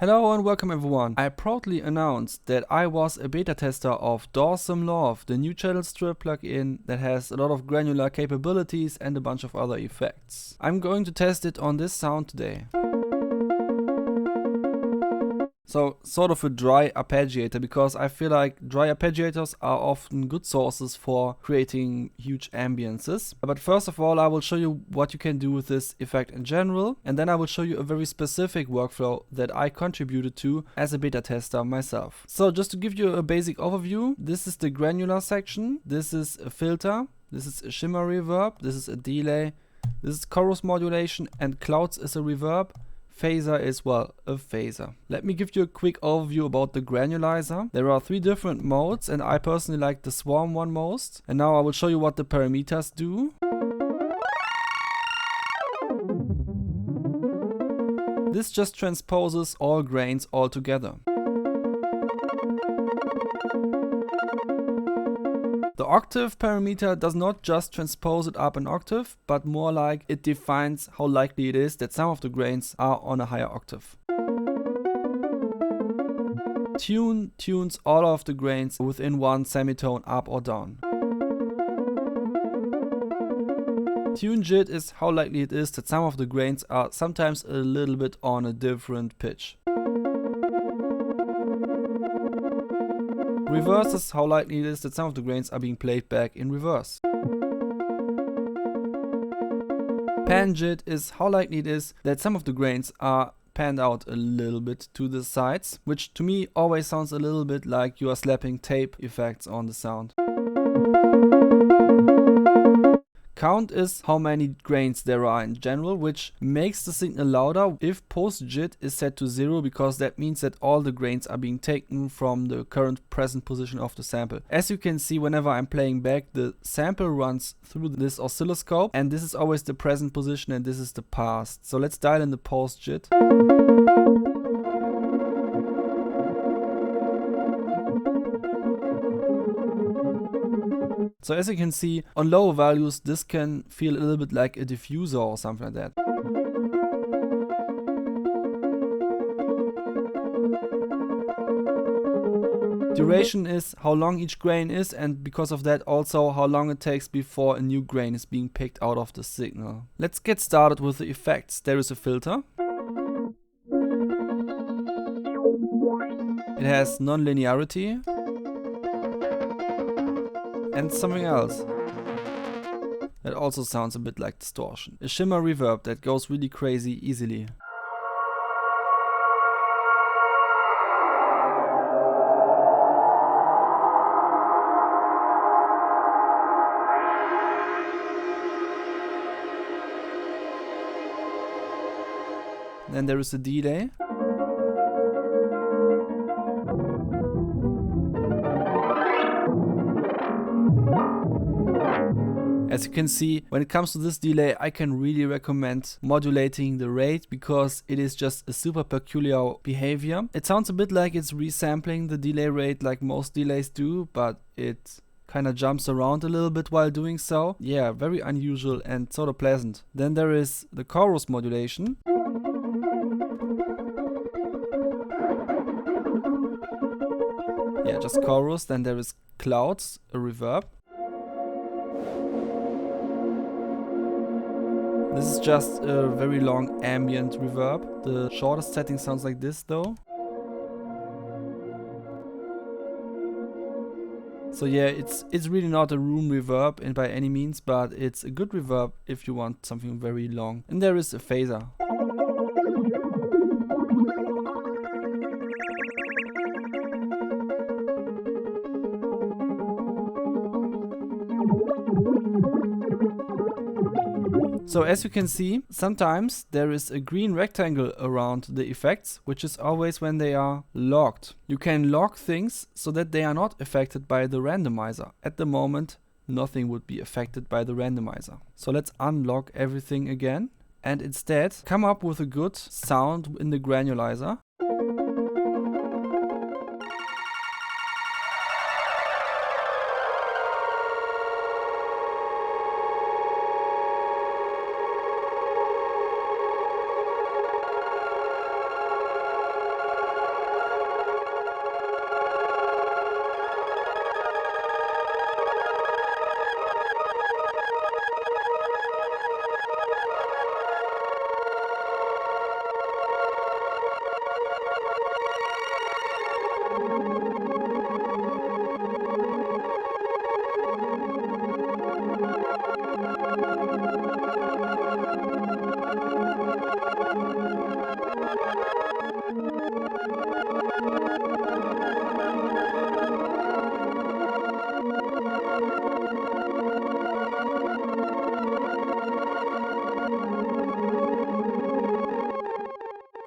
Hello and welcome everyone. I proudly announced that I was a beta tester of Randomize Love, the new Channelstrip plugin that has a lot of granular capabilities and a bunch of other effects. I'm going to test it on this sound today. So, sort of a dry arpeggiator, because I feel like dry arpeggiators are often good sources for creating huge ambiances. But first of all, I will show you what you can do with this effect in general, and then I will show you a very specific workflow that I contributed to as a beta tester myself. So just to give you a basic overview, this is the granular section, this is a filter, this is a shimmer reverb, this is a delay, this is chorus modulation, and clouds is a reverb. Phaser is, well, a phaser. Let me give you a quick overview about the Granulizer. There are 3 different modes and I personally like the swarm one most. And now I will show you what the parameters do. This just transposes all grains all together. The octave parameter does not just transpose it up an octave, but more like it defines how likely it is that some of the grains are on a higher octave. Tune tunes all of the grains within one semitone up or down. Tune JIT is how likely it is that some of the grains are sometimes a little bit on a different pitch. Reverse is how likely it is that some of the grains are being played back in reverse. Pan JIT is how likely it is that some of the grains are panned out a little bit to the sides, which to me always sounds a little bit like you are slapping tape effects on the sound. Count is how many grains there are in general, which makes the signal louder if post JIT is set to 0, because that means that all the grains are being taken from the current present position of the sample. As you can see, whenever I'm playing back, the sample runs through this oscilloscope, and this is always the present position and this is the past. So let's dial in the post JIT. So as you can see, on lower values this can feel a little bit like a diffuser or something like that. Duration is how long each grain is, and because of that also how long it takes before a new grain is being picked out of the signal. Let's get started with the effects. There is a filter. It has non-linearity. And something else that also sounds a bit like distortion. A shimmer reverb that goes really crazy easily. Then there is a delay. As you can see, when it comes to this delay, I can really recommend modulating the rate, because it is just a super peculiar behavior. It sounds a bit like it's resampling the delay rate like most delays do, but it kind of jumps around a little bit while doing so. Yeah, very unusual and sort of pleasant. Then there is the chorus modulation. Yeah, just chorus. Then there is clouds, a reverb. This is just a very long ambient reverb. The shortest setting sounds like this though. So yeah, it's really not a room reverb by any means, but it's a good reverb if you want something very long. And there is a phaser. So as you can see, sometimes there is a green rectangle around the effects, which is always when they are locked. You can lock things so that they are not affected by the randomizer. At the moment, nothing would be affected by the randomizer. So let's unlock everything again and instead come up with a good sound in the Granulizer.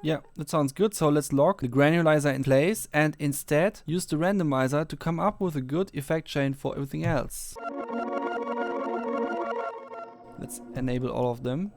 Yeah, that sounds good. So let's lock the granulizer in place and instead use the randomizer to come up with a good effect chain for everything else. Let's enable all of them.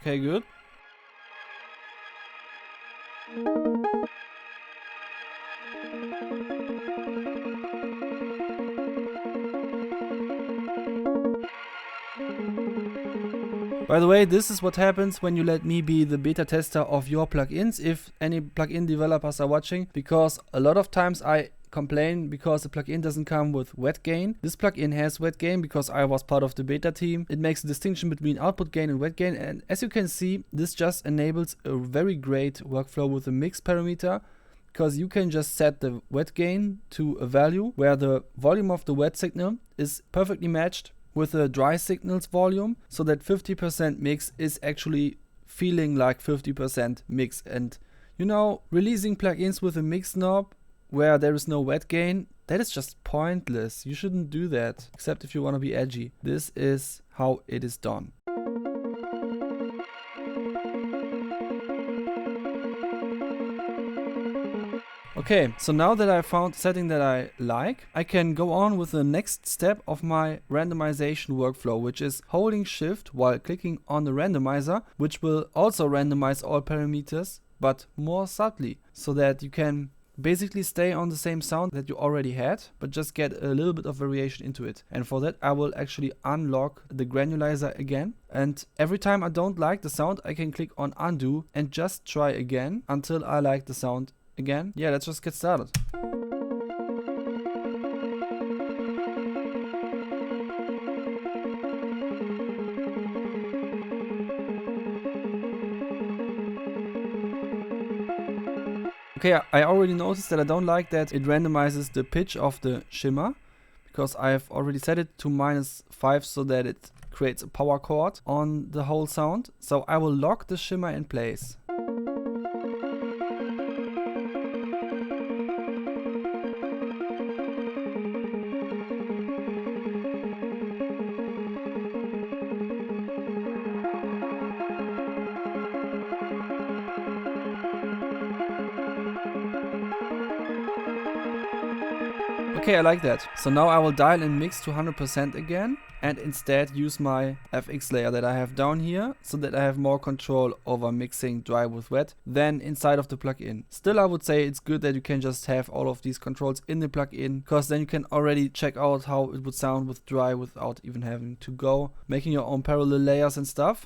Okay, good. By the way, this is what happens when you let me be the beta tester of your plugins, if any plugin developers are watching, because a lot of times I complain because the plugin doesn't come with wet gain. This plugin has wet gain because I was part of the beta team. It makes a distinction between output gain and wet gain, and as you can see, this just enables a very great workflow with the mix parameter, because you can just set the wet gain to a value where the volume of the wet signal is perfectly matched with the dry signal's volume, so that 50% mix is actually feeling like 50% mix. And you know, releasing plugins with a mix knob where there is no wet gain, that is just pointless. You shouldn't do that, except if you want to be edgy. This is how it is done. Okay, so now that I found a setting that I like, I can go on with the next step of my randomization workflow, which is holding shift while clicking on the randomizer, which will also randomize all parameters, but more subtly, so that you can basically stay on the same sound that you already had, but just get a little bit of variation into it. And for that, I will actually unlock the granulizer again. And every time I don't like the sound, I can click on undo and just try again until I like the sound again. Yeah, let's just get started. Okay, I already noticed that I don't like that it randomizes the pitch of the shimmer, because I've already set it to -5 so that it creates a power chord on the whole sound. So I will lock the shimmer in place. Okay, I like that. So now I will dial in mix to 100% again and instead use my FX layer that I have down here, so that I have more control over mixing dry with wet than inside of the plugin. Still, I would say it's good that you can just have all of these controls in the plugin, because then you can already check out how it would sound with dry without even having to go making your own parallel layers and stuff.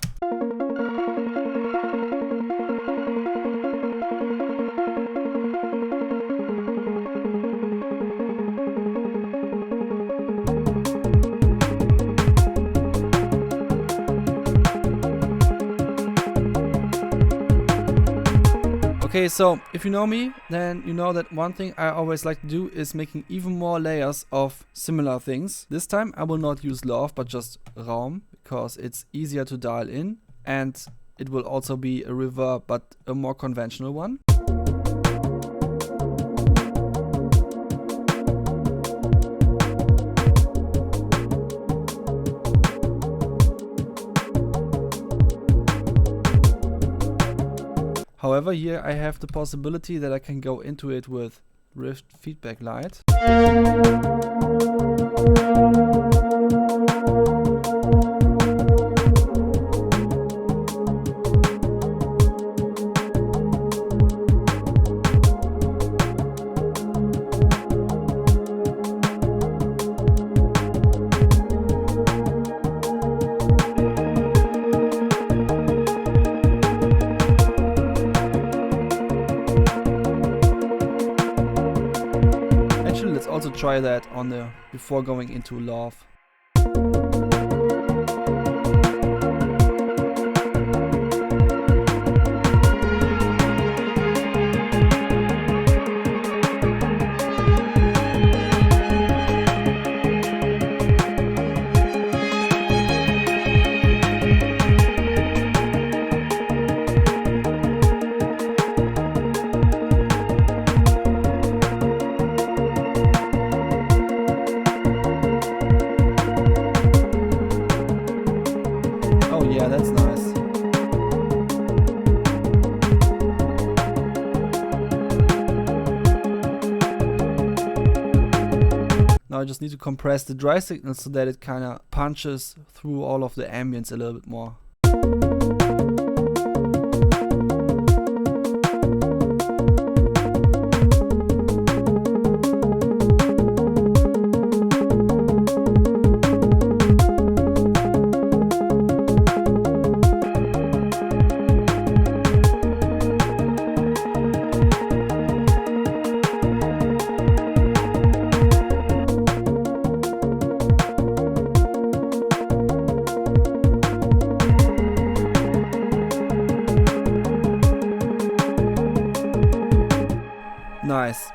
Okay, so if you know me, then you know that one thing I always like to do is making even more layers of similar things. This time I will not use Love, but just Raum, because it's easier to dial in, and it will also be a reverb, but a more conventional one. However, here I have the possibility that I can go into it with Rift Feedback Light. Let's also try that on the before going into Love. Yeah, that's nice. Now I just need to compress the dry signal so that it kind of punches through all of the ambience a little bit more. Nice.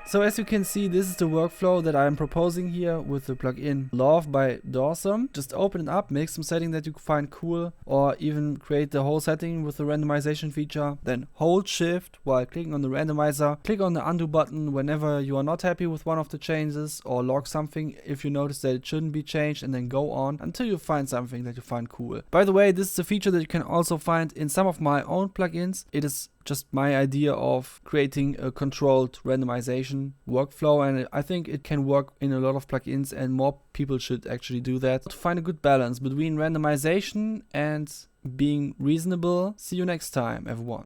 So as you can see, this is the workflow that I'm proposing here with the plugin Love by Dawson. Just open it up, make some setting that you find cool, or even create the whole setting with the randomization feature. Then hold Shift while clicking on the randomizer. Click on the undo button whenever you are not happy with one of the changes, or log something if you notice that it shouldn't be changed, and then go on until you find something that you find cool. By the way, this is a feature that you can also find in some of my own plugins. It is just my idea of creating a controlled randomization workflow, and I think it can work in a lot of plugins, and more people should actually do that to find a good balance between randomization and being reasonable. See you next time, everyone.